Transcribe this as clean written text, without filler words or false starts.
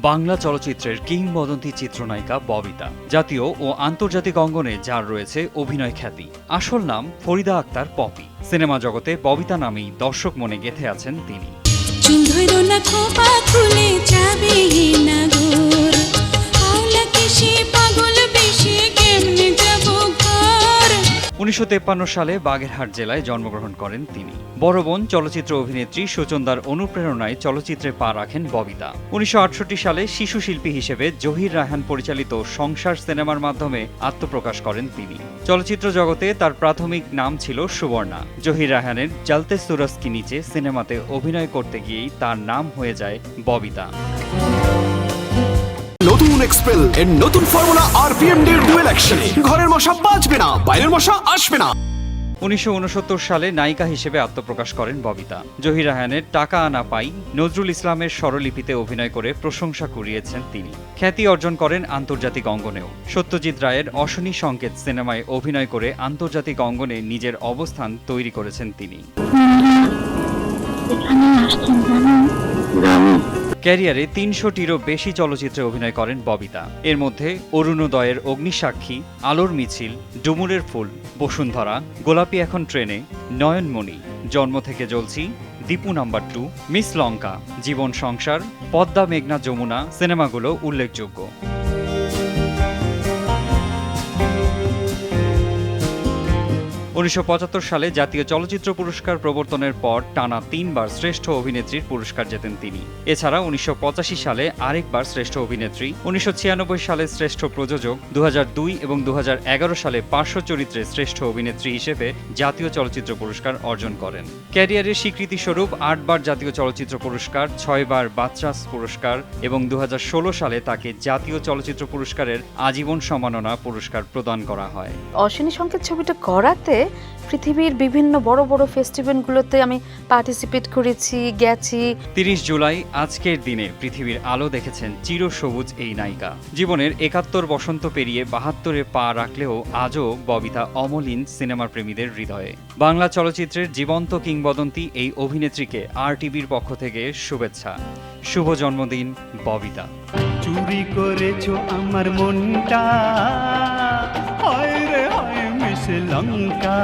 বাংলা চলচ্চিত্রের কিংবদন্তি চিত্রনায়িকা ববিতা জাতীয় ও আন্তর্জাতিক অঙ্গনে যার রয়েছে অভিনয় খ্যাতি। আসল নাম ফরিদা আক্তার পপি। সিনেমা জগতে ববিতা নামেই দর্শক মনে গেঁথে আছেন তিনি। 1953 সালে বাগেরহাট জেলায় জন্মগ্রহণ করেন তিনি। বড় বোন চলচ্চিত্র অভিনেত্রী সুচন্দার অনুপ্রেরণায় চলচ্চিত্রে পা রাখেন ববিতা। 1968 সালে শিশু শিল্পী হিসেবে জহির রায়হান পরিচালিত সংসার সিনেমার মাধ্যমে আত্মপ্রকাশ করেন তিনি। চলচ্চিত্র জগতে তার প্রাথমিক নাম ছিল সুবর্ণা। জহির রায়হানের জলতে সুরজ কি নিচে সিনেমাতে অভিনয় করতে গিয়েই তার নাম হয়ে যায় ববিতা। নতুন এক্সপেল এর নতুন ফর্মুলা আরপিএম এর ডুয়েল অ্যাকশনে ঘরের মশা বাঁচবে না, বাইরের মশা আসবে না। 1969 সালে নায়িকা হিসেবে আত্মপ্রকাশ করেন ববিতা। জহির রায়হানের টাকা আনা পাই, নজরুল ইসলামের স্বরলিপিতে অভিনয় করে প্রশংসা কুড়িয়েছেন তিনি। খ্যাতি অর্জন করেন আন্তর্জাতিক অঙ্গনেও। সত্যজিৎ রায়ের অশনি সংকেত সিনেমায় অভিনয় করে আন্তর্জাতিক অঙ্গনে নিজের অবস্থান তৈরি করেছেন তিনি। ক্যারিয়ারে 300টিরও বেশি চলচ্চিত্রে অভিনয় করেন ববিতা। এর মধ্যে অরুণোদয়ের অগ্নিসাক্ষী, আলোর মিছিল, ডুমুরের ফুল, বসুন্ধরা, গোলাপি এখন ট্রেনে, নয়নমণি, জন্ম থেকে জ্বলছি, দীপু নাম্বার 2, মিস লঙ্কা, জীবন সংসার, পদ্মা মেঘনা যমুনা সিনেমাগুলো উল্লেখযোগ্য। 1975 সালে জাতীয় চলচ্চিত্র পুরস্কার প্রবর্তনের পর টানা 3 বার শ্রেষ্ঠ অভিনেত্রীর পুরস্কার জেতেন তিনি। এছাড়া 1985 সালে আরেকবার শ্রেষ্ঠ অভিনেত্রী, 1996 সালে শ্রেষ্ঠ প্রযোজক, 2002 এবং 2011 সালে পার্শ্ব চরিত্রে শ্রেষ্ঠ অভিনেত্রী হিসেবে জাতীয় চলচ্চিত্র পুরস্কার অর্জন করেন। ক্যারিয়ারের স্বীকৃতিস্বরূপ 8 বার জাতীয় চলচ্চিত্র পুরস্কার, 6 বার বাচসাস পুরস্কার এবং 2016 সালে তাকে জাতীয় চলচ্চিত্র পুরস্কারের আজীবন সম্মাননা পুরস্কার প্রদান করা হয়। অশনি সংকেত ছবিটা করাতে পৃথিবীর বিভিন্ন বড় বড় ফেস্টিভ্যালগুলোতে আমি পার্টিসিপেট করেছি, গেছি। 30 জুলাই আজকের দিনে পৃথিবীর আলো দেখেছেন চিরসবুজ এই নায়িকা। জীবনের 71 বসন্ত পেরিয়ে 72-এ পা রাখলেও আজও ববিতা অমলিন সিনেমার প্রেমীদের হৃদয়ে। বাংলা চলচ্চিত্রের জীবন্ত কিংবদন্তি এই অভিনেত্রীকে RTVর পক্ষ থেকে শুভেচ্ছা। শুভ জন্মদিন ববিতা। চুরি করেছো আমার মনটা, হয় রে হয় মিস লঙ্কা।